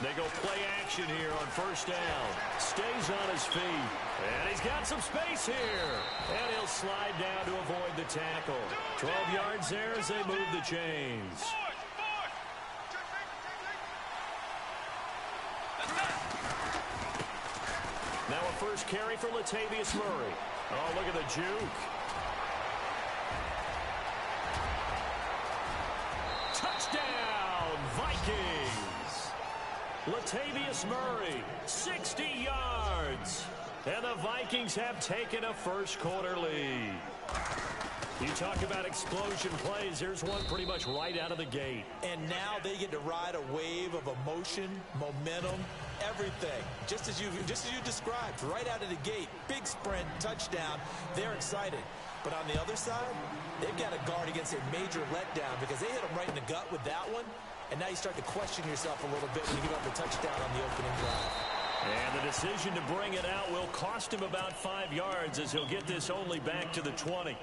They go play action here on first down. Stays on his feet. And he's got some space here. And he'll slide down to avoid the tackle. 12 yards there as they move the chains. Now a first carry for Latavius Murray. Oh, look at the juke. Touchdown, Vikings. Latavius Murray, 60 yards. And the Vikings have taken a first-quarter lead. You talk about explosion plays. There's one pretty much right out of the gate. And now they get to ride a wave of emotion, momentum, everything. Just as you described, right out of the gate. Big sprint, touchdown. They're excited. But on the other side, they've got to guard against a major letdown because they hit them right in the gut with that one. And now you start to question yourself a little bit when you give up the touchdown on the opening drive. And the decision to bring it out will cost him about 5 yards as he'll get this only back to the 20.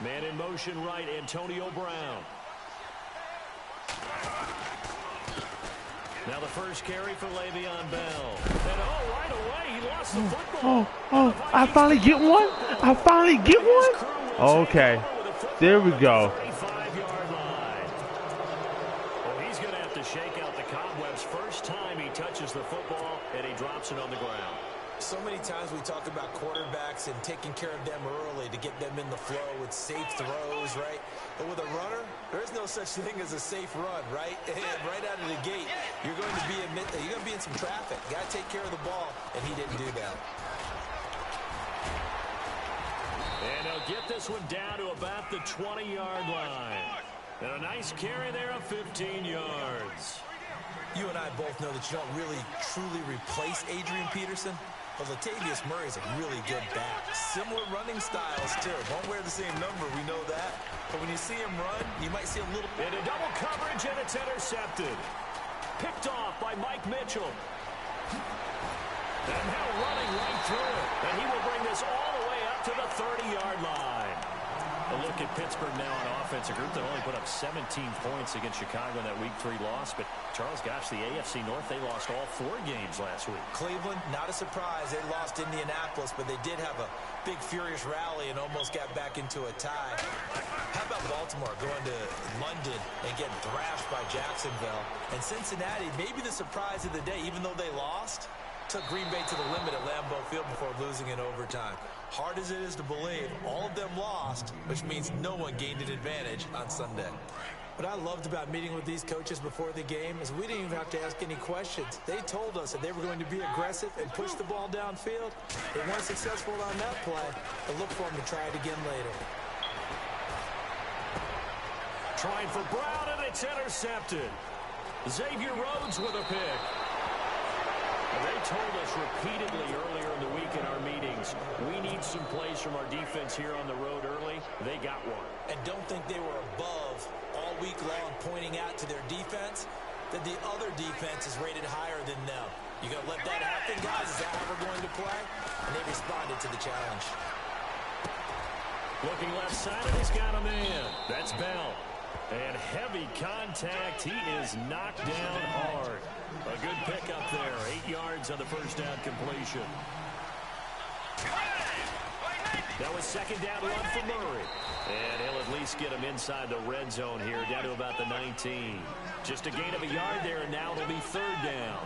Man in motion right, Antonio Brown. Now the first carry for Le'Veon Bell. And right away, he lost the football. I finally get one? I finally get one? Okay, there we go. 35-yard line. Well, he's going to have to shake out the cobwebs first time he touches the football, and he drops it on the ground. So many times we talk about quarterbacks and taking care of them early to get them in the flow with safe throws, right? But with a runner, there is no such thing as a safe run, right? And right out of the gate, you're going to be in some traffic. You got to take care of the ball, and he didn't do that. And he'll get this one down to about the 20-yard line. And a nice carry there of 15 yards. You and I both know that you don't really, truly replace Adrian Peterson. But Latavius Murray is a really good back. Similar running styles, too. Won't wear the same number, we know that. But when you see him run, you might see a little... Into double coverage, and it's intercepted. Picked off by Mike Mitchell. And now running right through it. And he will bring this all the way up to the 30-yard line. A look at Pittsburgh now on offense, a group that only put up 17 points against Chicago in that Week 3 loss. But, Charles, gosh, the AFC North, they lost all 4 games last week. Cleveland, not a surprise. They lost Indianapolis, but they did have a big, furious rally and almost got back into a tie. How about Baltimore going to London and getting thrashed by Jacksonville? And Cincinnati, maybe the surprise of the day, even though they lost, took Green Bay to the limit at Lambeau Field before losing in overtime. Hard as it is to believe, all of them lost, which means no one gained an advantage on Sunday. What I loved about meeting with these coaches before the game is we didn't even have to ask any questions. They told us that they were going to be aggressive and push the ball downfield. They weren't successful on that play, but look for them to try it again later. Trying for Brown, and it's intercepted. Xavier Rhodes with a pick. They told us repeatedly earlier in the week in our meetings, we need some plays from our defense here on the road early. They got one. And don't think they were above all week long pointing out to their defense that the other defense is rated higher than them. You going to let that happen, guys? Is that how we're going to play? And they responded to the challenge. Looking left side, and he's got a man. That's Bell. And heavy contact. He is knocked down hard. A good pickup there. 8 yards on the first down completion. That was second down run for Murray. And he'll at least get him inside the red zone here, down to about the 19. Just a gain of a yard there, and now it'll be third down.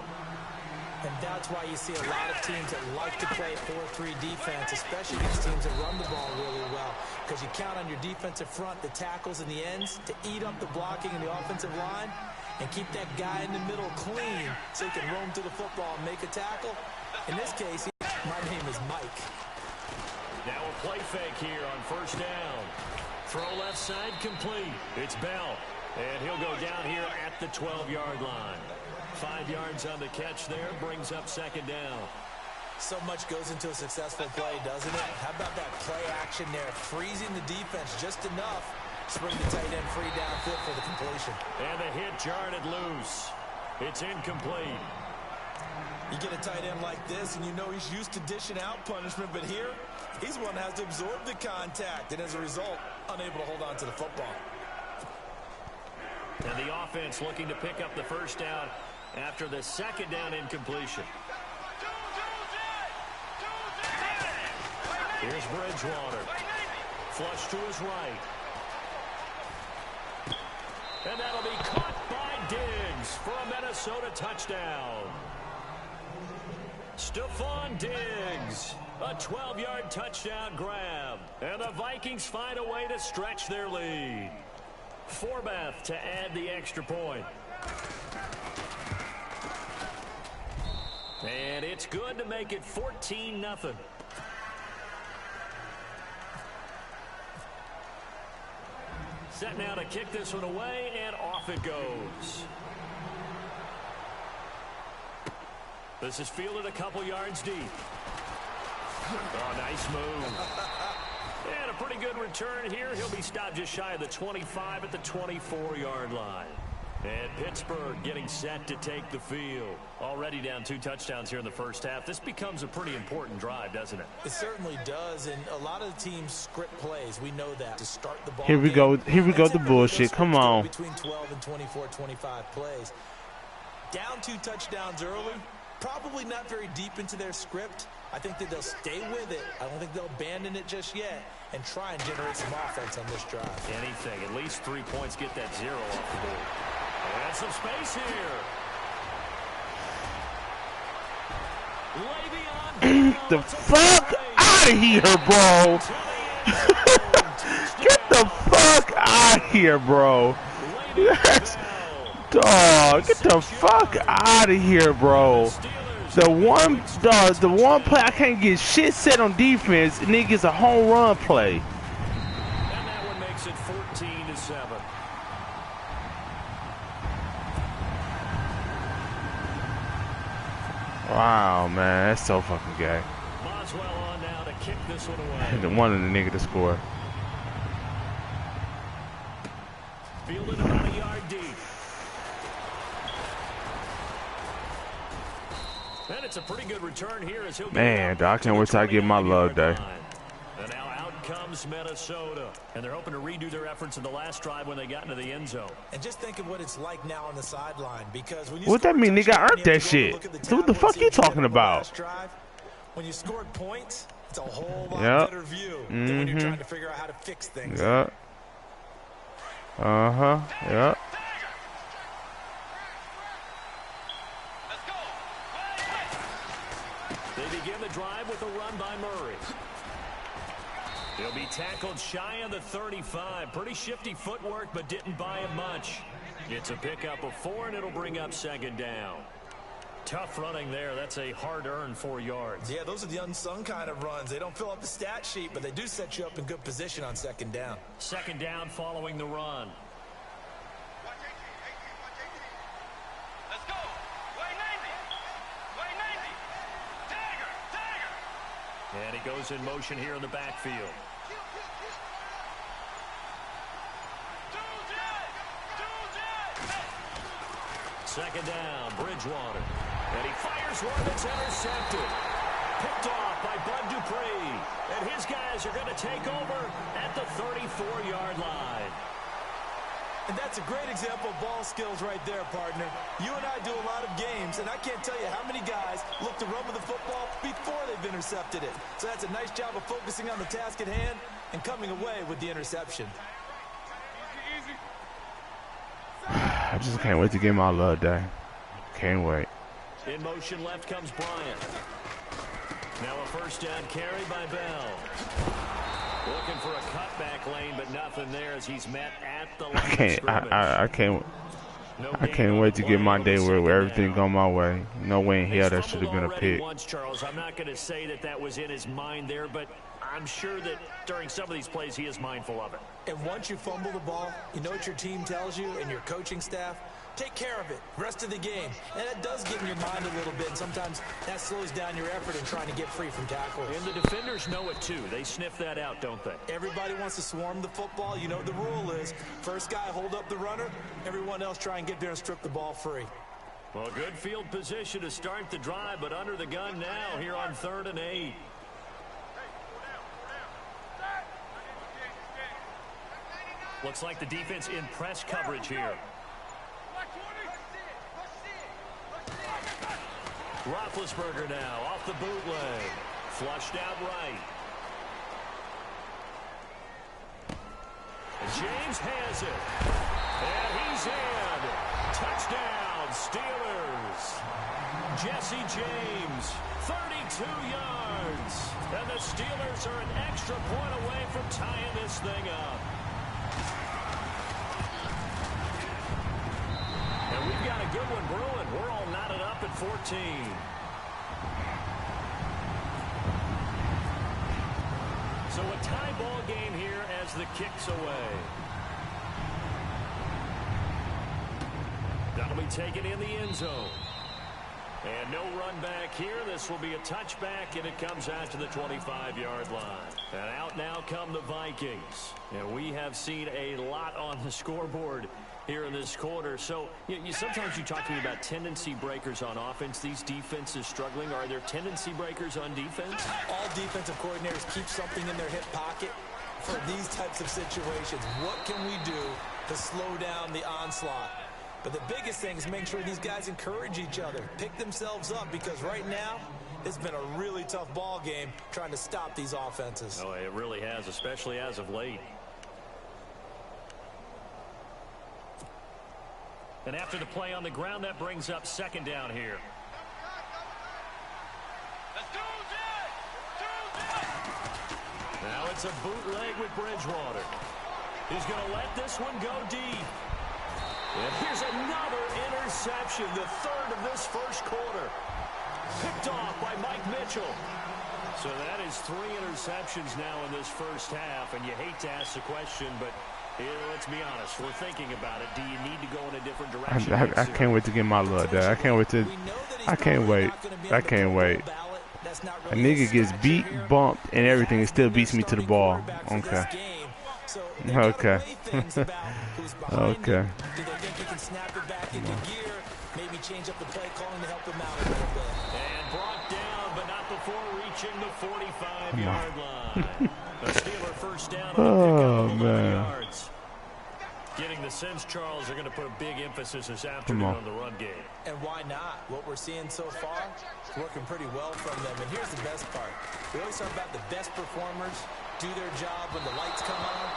And that's why you see a lot of teams that like to play 4-3 defense, especially against teams that run the ball really well. Because you count on your defensive front, the tackles and the ends, to eat up the blocking in the offensive line and keep that guy in the middle clean so he can roam to the football and make a tackle. In this case, my name is Mike. Now a play fake here on first down. Throw left side complete. It's Bell. And he'll go down here at the 12-yard line. 5 yards on the catch there, brings up second down. So much goes into a successful play, doesn't it? How about that play action there, freezing the defense just enough, swing the tight end free downfield for the completion. And the hit jarred it loose. It's incomplete. You get a tight end like this, and you know he's used to dishing out punishment, but here, he's one that has to absorb the contact, and as a result, unable to hold on to the football. And the offense looking to pick up the first down after the second down incompletion. Here's Bridgewater. Flush to his right. And that'll be caught by Diggs for a Minnesota touchdown. Stephon Diggs, a 12-yard touchdown grab. And the Vikings find a way to stretch their lead. Forbeth to add the extra point. And it's good to make it 14-0. Set now to kick this one away, and off it goes. This is fielded a couple yards deep. Oh, nice move. And a pretty good return here. He'll be stopped just shy of the 25 at the 24-yard line. And Pittsburgh getting set to take the field. Already down 2 touchdowns here in the first half. This becomes a pretty important drive, doesn't it? It certainly does, and a lot of the teams script plays. We know that to start the ball. Here we go. Here we go. The bullshit. Come on. Between 12 and 24, 25 plays. Down 2 touchdowns early. Probably not very deep into their script. I think that they'll stay with it. I don't think they'll abandon it just yet and try and generate some offense on this drive. Anything. At least 3 points. Get that 0 off the board. And some space here. Get the fuck out of here, bro. Get the fuck out of here, bro. Yes. Dog, get the fuck out of here, bro. The one play I can't get shit set on defense, niggas a home run play. And that one makes it 14-7. Wow, man, that's so fucking gay. Boswell on now to kick this one away. The one of the nigga to score. Fielded about a yard deep. And it's a pretty good return here as he'll Man, dog, I can't wait till I get my love day. And now out comes Minnesota. And they're hoping to redo their efforts in the last drive when they got into the end zone. And just think of what it's like now on the sideline, because when you what that mean? Nigga earned that shit. So what the fuck you talking about? When you scored points, it's a whole lot better view than when you're trying to figure out how to fix things. Yeah. Yeah. They begin the drive with a run by Murray. He'll be tackled shy of the 35. Pretty shifty footwork, but didn't buy him much. It's a pickup of 4, and it'll bring up second down. Tough running there. That's a hard-earned 4 yards. Yeah, those are the unsung kind of runs. They don't fill up the stat sheet, but they do set you up in good position on second down. Second down following the run. And he goes in motion here in the backfield. Second down, Bridgewater. And he fires one that's intercepted. Picked off by Bud Dupree. And his guys are going to take over at the 34-yard line. And that's a great example of ball skills right there, partner. You and I do a lot of games, and I can't tell you how many guys look to run with the football before they've intercepted it. So that's a nice job of focusing on the task at hand and coming away with the interception. I just can't wait to get my love day. Can't wait. In motion left comes Bryant. Now a first down carry by Bell. Looking for a cutback lane, but nothing there as he's met at the line of scrimmage. I can't wait to get my day where everything go my way. No way in hell that should have been a pick. Once, Charles. I'm not going to say that was in his mind there, but I'm sure that during some of these plays he is mindful of it. And once you fumble the ball, you know what your team tells you and your coaching staff? Take care of it, rest of the game. And that does get in your mind a little bit, and sometimes that slows down your effort in trying to get free from tackles. And the defenders know it too. They sniff that out, don't they? Everybody wants to swarm the football. You know what the rule is. First guy hold up the runner, everyone else try and get there and strip the ball free. Well, good field position to start the drive, but under the gun now here on 3rd and 8. Looks like the defense in press coverage here. Roethlisberger now off the bootleg. Flushed out right. And James has it. And he's in. Touchdown, Steelers. Jesse James, 32 yards. And the Steelers are an extra point away from tying this thing up. And we've got a good one brewing. We're all knotted up at 14. So a tie ball game here as the kick's away. That'll be taken in the end zone. And no run back here. This will be a touchback, and it comes out to the 25-yard line. And out now come the Vikings. And we have seen a lot on the scoreboard here in this quarter. So sometimes you talk to me about tendency breakers on offense. These defenses struggling. Are there tendency breakers on defense? All defensive coordinators keep something in their hip pocket for these types of situations. What can we do to slow down the onslaught? But the biggest thing is making sure these guys encourage each other, pick themselves up, because right now it's been a really tough ball game trying to stop these offenses. Oh, it really has, especially as of late. And after the play on the ground, that brings up 2nd down here. Now it's a bootleg with Bridgewater. He's going to let this one go deep. And here's another interception, the 3rd of this first quarter. Picked off by Mike Mitchell. So that is 3 interceptions now in this first half, and you hate to ask the question, but let's be honest, we're thinking about it. Do you need to go in a different direction? I can't wait to get my look there. I can't wait to. I can't wait. I can't wait. A nigga gets beat, bumped, and everything, and still beats me to the ball. Okay. Okay. Okay. Do they think he can snap it back into gear? Maybe change up the play calling to help him out a little bit. And brought down, but not before reaching the 45-yard line. The Steeler first down on the pickup, yards. Getting the sense, Charles, are going to put a big emphasis this afternoon on the run game. And why not? What we're seeing so far is working pretty well from them. And here's the best part. We always talk about the best performers do their job when the lights come on.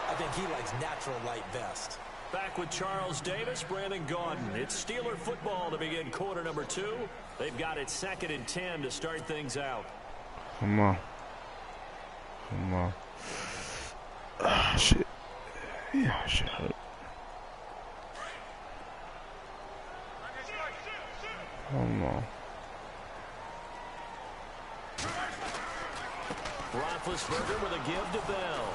I think he likes natural light best. Back with Charles Davis, Brandon Gaudin. It's Steeler football to begin quarter number 2. They've got it 2nd and 10 to start things out. Come on. Come on. Ah, shit. Yeah, shit. Come on. Roethlisberger with a give to Bell.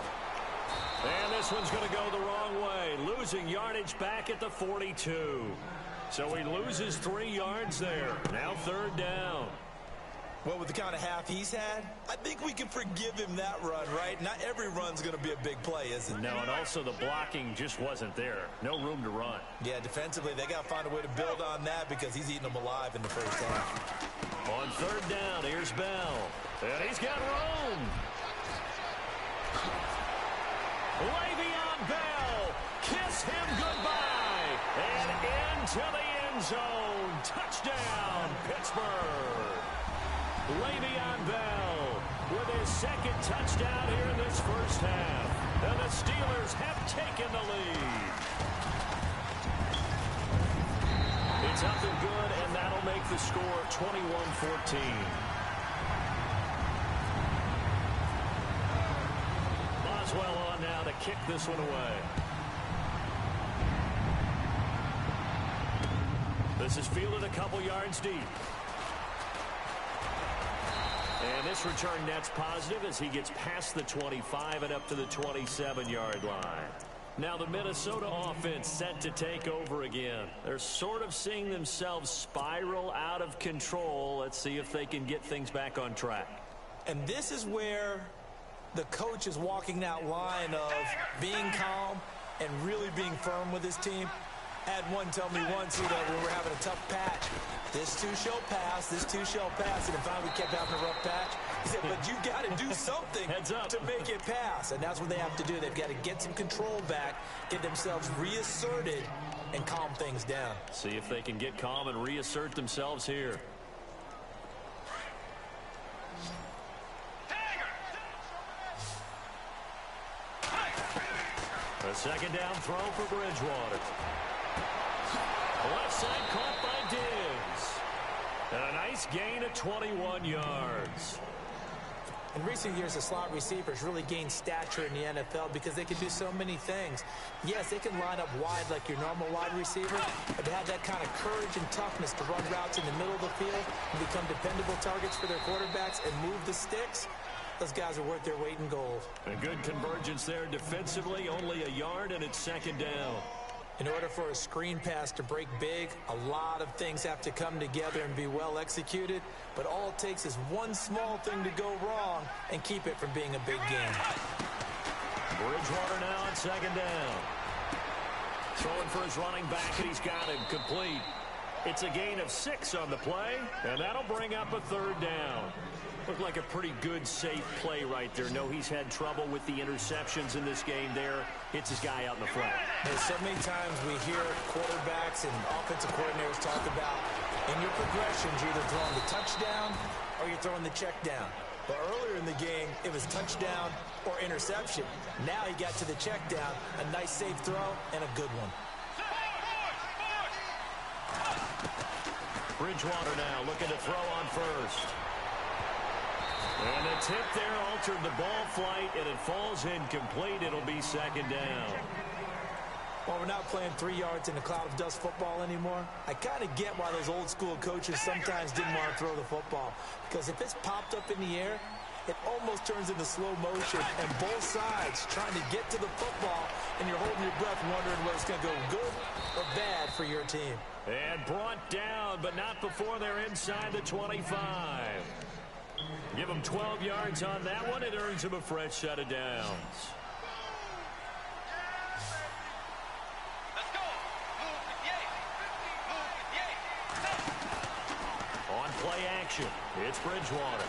And this one's going to go the wrong way. Losing yardage back at the 42. So he loses 3 yards there. Now 3rd down. Well, with the kind of half he's had, I think we can forgive him that run, right? Not every run's going to be a big play, is it? No, and also the blocking just wasn't there. No room to run. Yeah, defensively, they got to find a way to build on that because he's eating them alive in the first half. On 3rd down, here's Bell. And he's got room. Le'Veon Bell, kiss him goodbye. And into the end zone. Touchdown, Pittsburgh. Le'Veon Bell with his 2nd touchdown here in this first half. And the Steelers have taken the lead. It's up and good, and that'll make the score 21-14. Boswell on now to kick this one away. This is fielded a couple yards deep. And this return net's positive as he gets past the 25 and up to the 27-yard line. Now the Minnesota offense set to take over again. They're sort of seeing themselves spiral out of control. Let's see if they can get things back on track. And this is where the coach is walking that line of being calm and really being firm with his team. I had one tell me once, when we were having a tough patch, this too shall pass, this too shall pass. And finally we kept having a rough patch. He said, but you got to do something to make it pass. And that's what they have to do. They've got to get some control back, get themselves reasserted, and calm things down. See if they can get calm and reassert themselves here. A second down throw for Bridgewater. Left side caught by Diggs. And a nice gain of 21 yards. In recent years, the slot receivers really gained stature in the NFL because they can do so many things. Yes, they can line up wide like your normal wide receiver, but they have that kind of courage and toughness to run routes in the middle of the field and become dependable targets for their quarterbacks and move the sticks. Those guys are worth their weight in gold. A good convergence there defensively, only a yard, and it's second down. In order for a screen pass to break big, a lot of things have to come together and be well executed, but all it takes is one small thing to go wrong and keep it from being a big game. Bridgewater now on second down. Throwing for his running back, and he's got him complete. It's a gain of 6 on the play, and that'll bring up a third down. Looked like a pretty good, safe play right there. No, he's had trouble with the interceptions in this game there. Hits his guy out in the flat. There's so many times we hear quarterbacks and offensive coordinators talk about in your progressions, you're either throwing the touchdown or you're throwing the check down. But earlier in the game, it was touchdown or interception. Now he got to the check down, a nice safe throw, and a good one. Bridgewater now looking to throw on first. And the tip there altered the ball flight, and it falls incomplete. It'll be second down. Well, we're not playing 3 yards in a cloud of dust football anymore. I kind of get why those old school coaches sometimes didn't want to throw the football. Because if it's popped up in the air, it almost turns into slow motion. And both sides trying to get to the football, and you're holding your breath wondering whether it's going to go good or bad for your team. And brought down, but not before they're inside the 25. Give him 12 yards on that one. It earns him a fresh set of downs. On play action, it's Bridgewater.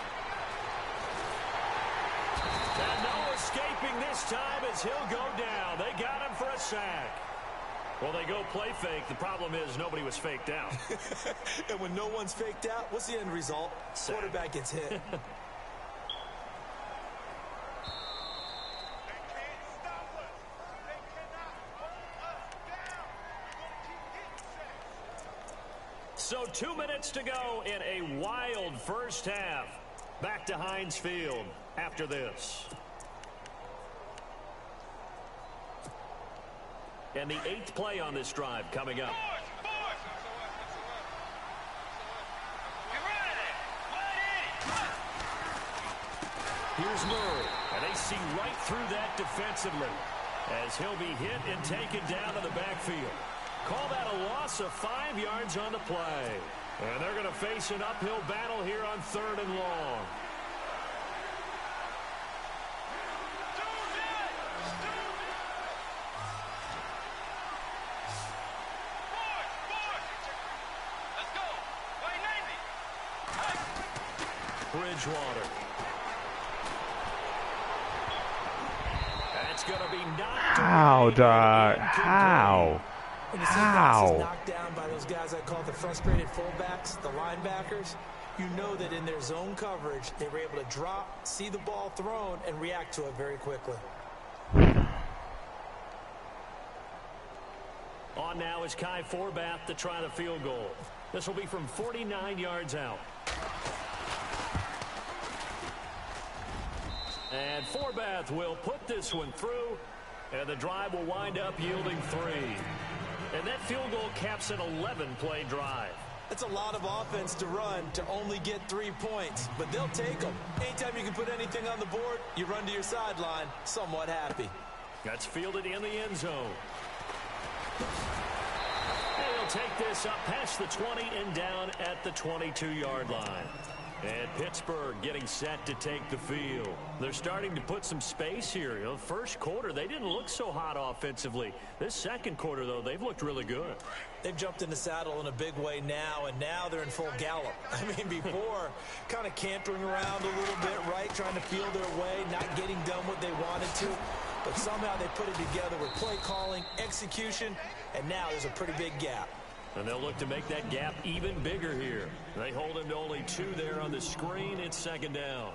And no escaping this time as he'll go down. They got him for a sack. Well, they go play fake. The problem is nobody was faked out. And when no one's faked out, what's the end result? Quarterback gets hit. So 2 minutes to go in a wild first half. Back to Heinz Field after this. And the 8th play on this drive coming up. Here's Murray, and they see right through that defensively as he'll be hit and taken down to the backfield. Call that a loss of 5 yards on the play. And they're going to face an uphill battle here on 3rd and long. Bridgewater. That's going to be knocked How, away. dog? How? How? Knocked down by those guys I call the frustrated fullbacks, the linebackers. You know that in their zone coverage, they were able to drop, see the ball thrown, and react to it very quickly. On now is Kai Forbath to try the field goal. This will be from 49 yards out. And Forbath will put this one through, and the drive will wind up yielding 3. And that field goal caps an 11-play drive. That's a lot of offense to run to only get 3 points, but they'll take them. Anytime you can put anything on the board, you run to your sideline somewhat happy. That's fielded in the end zone. And he'll take this up past the 20 and down at the 22-yard line. And Pittsburgh getting set to take the field. They're starting to put some space here. You know, first quarter, they didn't look so hot offensively. This second quarter, though, they've looked really good. They've jumped in the saddle in a big way now, and now they're in full gallop. I mean, before, kind of cantering around a little bit, right, trying to feel their way, not getting done what they wanted to. But somehow they put it together with play calling, execution, and now there's a pretty big gap. And they'll look to make that gap even bigger here. They hold him to only 2 there on the screen. It's second down.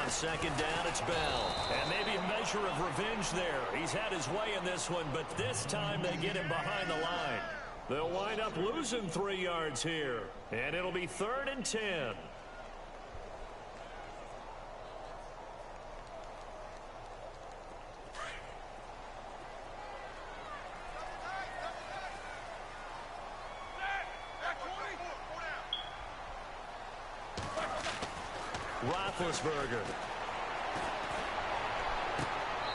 On second down, it's Bell. And maybe a measure of revenge there. He's had his way in this one, but this time they get him behind the line. They'll wind up losing 3 yards here. And it'll be 3rd and 10. Roethlisberger.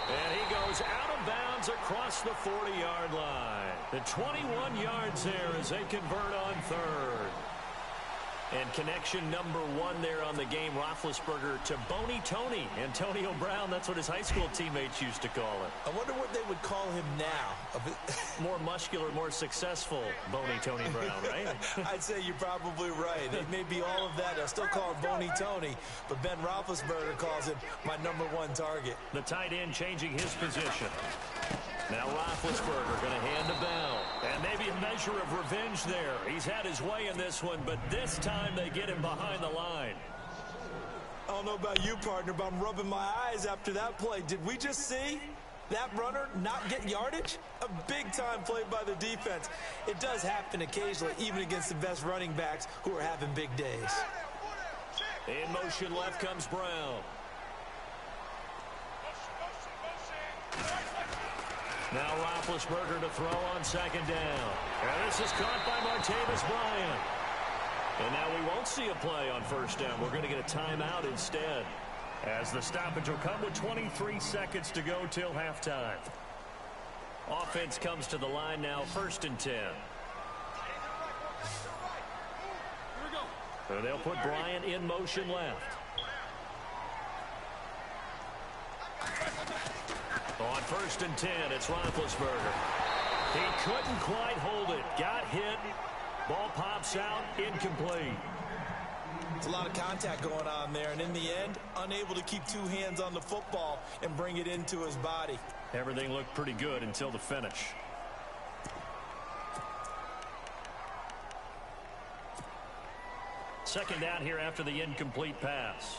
And he goes out of bounds across the 40-yard line. The 21 yards there as they convert on 3rd. And connection number 1 there on the game, Roethlisberger to Boney Tony. Antonio Brown, that's what his high school teammates used to call it. I wonder what they would call him now. More muscular, more successful Boney Tony Brown, right? I'd say you're probably right. It may be all of that. They'll still call him Boney Tony, but Ben Roethlisberger calls him my number 1 target. The tight end changing his position. Now Roethlisberger going to hand to Bell. And maybe a measure of revenge there. He's had his way in this one, but this time they get him behind the line. I don't know about you, partner, but I'm rubbing my eyes after that play. Did we just see that runner not get yardage? A big-time play by the defense. It does happen occasionally, even against the best running backs who are having big days. In motion left comes Brown. Now Roethlisberger to throw on second down. And this is caught by Martavis Bryant. And now we won't see a play on first down. We're going to get a timeout instead, as the stoppage will come with 23 seconds to go till halftime. Offense comes to the line now, 1st and 10. So they'll put Bryant in motion left. On 1st and 10, it's Roethlisberger. He couldn't quite hold it. Got hit. Ball pops out. Incomplete. It's a lot of contact going on there, and in the end, unable to keep 2 hands on the football and bring it into his body. Everything looked pretty good until the finish. Second down here after the incomplete pass.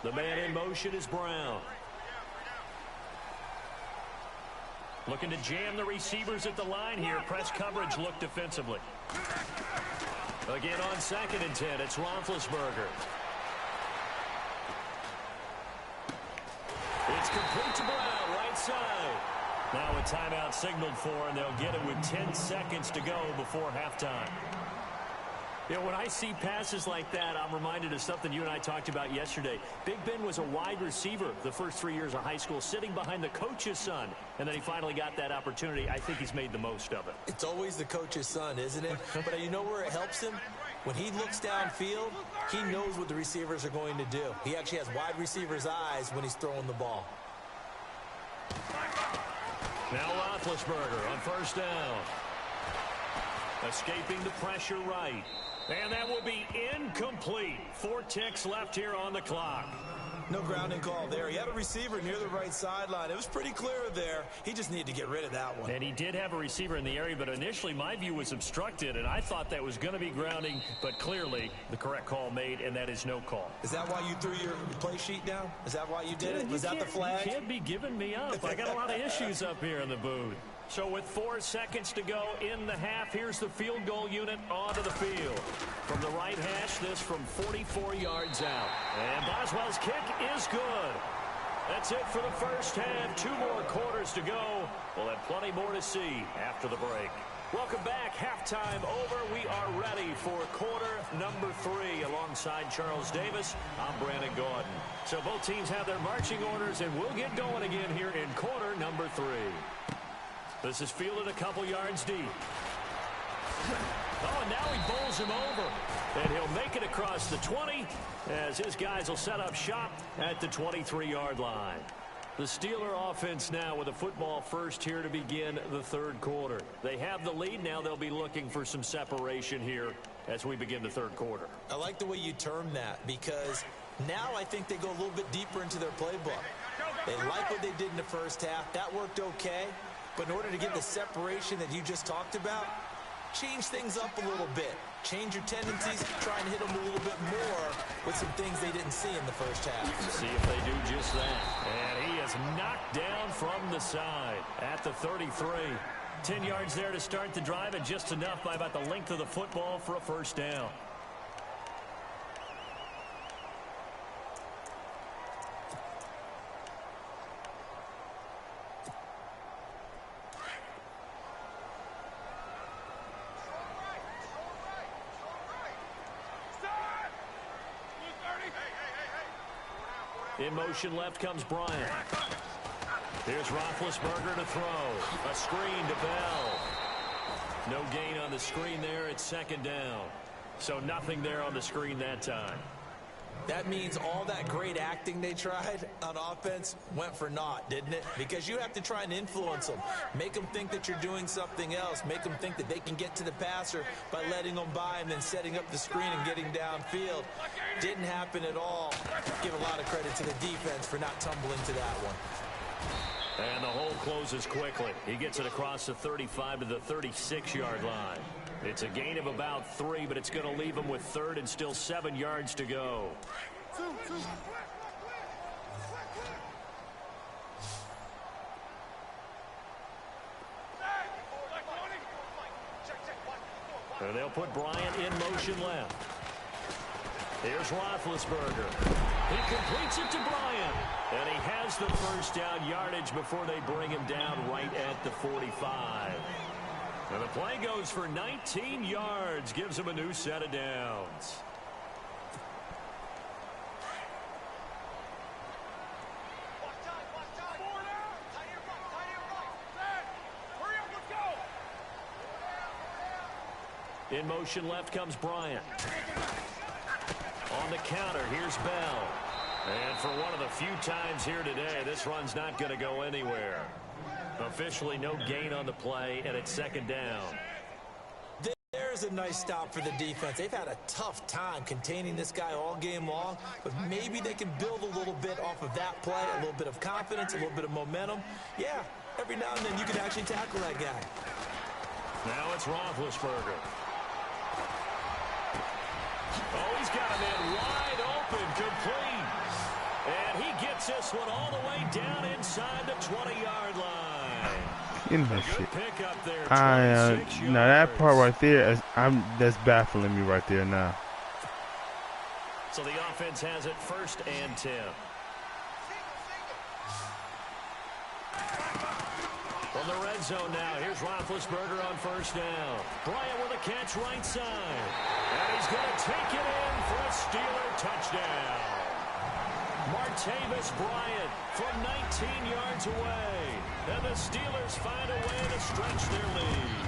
The man in motion is Brown. Looking to jam the receivers at the line here. Press coverage look defensively. Again on 2nd and 10, it's Roethlisberger. It's complete to Brown, right side. Now a timeout signaled for, and they'll get it with 10 seconds to go before halftime. You know, when I see passes like that, I'm reminded of something you and I talked about yesterday. Big Ben was a wide receiver the first 3 years of high school, sitting behind the coach's son, and then he finally got that opportunity. I think he's made the most of it. It's always the coach's son, isn't it? But you know where it helps him? When he looks downfield, he knows what the receivers are going to do. He actually has wide receivers' eyes when he's throwing the ball. Now Roethlisberger on 1st down. Escaping the pressure right. And that will be incomplete. 4 ticks left here on the clock. No grounding call there. He had a receiver near the right sideline. It was pretty clear there. He just needed to get rid of that one. And he did have a receiver in the area, but initially my view was obstructed, and I thought that was going to be grounding, but clearly the correct call made, and that is no call. Is that why you threw your play sheet down? Is that why you did it? Was that the flag? You can't be giving me up. I got a lot of issues up here in the booth. So with 4 seconds to go in the half, here's the field goal unit onto the field. From the right hash, this from 44 yards out. And Boswell's kick is good. That's it for the first half. 2 more quarters to go. We'll have plenty more to see after the break. Welcome back. Halftime over. We are ready for quarter number 3. Alongside Charles Davis, I'm Brandon Gordon. So both teams have their marching orders, and we'll get going again here in quarter number 3. This is fielded a couple yards deep. Oh, and now he bowls him over. And he'll make it across the 20 as his guys will set up shop at the 23-yard line. The Steeler offense now with a football first here to begin the 3rd quarter. They have the lead. Now they'll be looking for some separation here as we begin the 3rd quarter. I like the way you term that, because now I think they go a little bit deeper into their playbook. They like what they did in the first half. That worked okay. But in order to get the separation that you just talked about, change things up a little bit. Change your tendencies, try and hit them a little bit more with some things they didn't see in the first half. See if they do just that. And he is knocked down from the side at the 33. 10 yards there to start the drive, and just enough by about the length of the football for a first down. In motion left comes Bryant. Here's Roethlisberger to throw. A screen to Bell. No gain on the screen there. It's 2nd down. So nothing there on the screen that time. That means all that great acting they tried on offense went for naught, didn't it? Because you have to try and influence them. Make them think that you're doing something else. Make them think that they can get to the passer by letting them by and then setting up the screen and getting downfield. Didn't happen at all. Give a lot of credit to the defense for not tumbling to that one. And the hole closes quickly. He gets it across the 35 to the 36-yard line. It's a gain of about 3, but it's going to leave him with 3rd and still 7 yards to go. And they'll put Bryant in motion left. Here's Roethlisberger. He completes it to Bryant. And he has the first down yardage before they bring him down right at the 45. And the play goes for 19 yards. Gives him a new set of downs. In motion left comes Bryant. On the counter, here's Bell. And for one of the few times here today, this run's not going to go anywhere. Officially no gain on the play, and it's 2nd down. There's a nice stop for the defense. They've had a tough time containing this guy all game long, but maybe they can build a little bit off of that play, a little bit of confidence, a little bit of momentum. Yeah, every now and then you can actually tackle that guy. Now it's Roethlisberger. Oh, he's got a man wide open, complete. And he gets this one all the way down inside the 20-yard line. In that shit. Pick up there, now that part right there, that's baffling me right there now. So the offense has it 1st and 10. From the red zone now, here's Roethlisberger on 1st down. Bryant with a catch right side. And he's going to take it in for a Steeler touchdown. Martavis Bryant from 19 yards away. And the Steelers find a way to stretch their lead.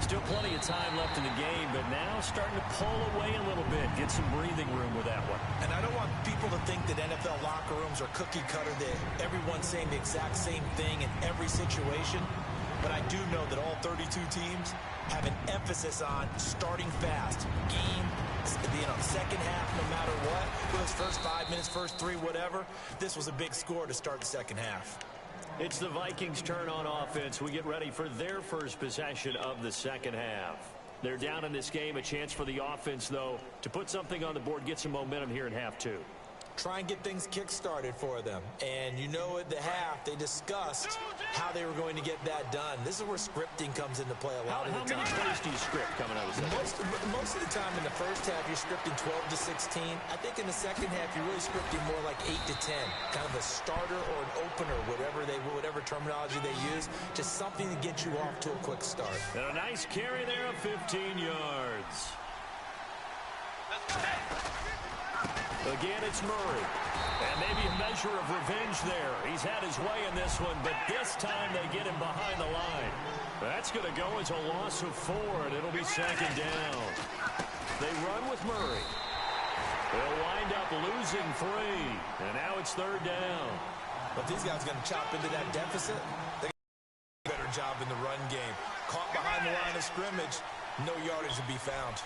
Still plenty of time left in the game, but now starting to pull away a little bit. Get some breathing room with that one. And I don't want people to think that NFL locker rooms are cookie cutter, that everyone's saying the exact same thing in every situation. but I do know that all 32 teams have an emphasis on starting fast. Second half, no matter what. Those first 5 minutes, first 3, whatever. This was a big score to start the second half. It's the Vikings' turn on offense. We get ready for their first possession of the second half. They're down in this game. A chance for the offense, though, to put something on the board, get some momentum here in half 2. Try and get things kick-started for them. And you know at the half, they discussed how they were going to get that done. This is where scripting comes into play a lot of the time. How many plays do you script coming out of the second? Most of the time in the first half, you're scripting 12 to 16. I think in the second half, you're really scripting more like 8 to 10. Kind of a starter or an opener, whatever terminology they use. Just something to get you off to a quick start. And a nice carry there of 15 yards. Again, it's Murray. And maybe a measure of revenge there. He's had his way in this one, but this time they get him behind the line. That's going to go as a loss of 4, and it'll be second down. They run with Murray. They'll wind up losing 3, and now it's third down. But these guys are going to chop into that deficit. They got a better job in the run game. Caught behind the line of scrimmage, no yardage to be found.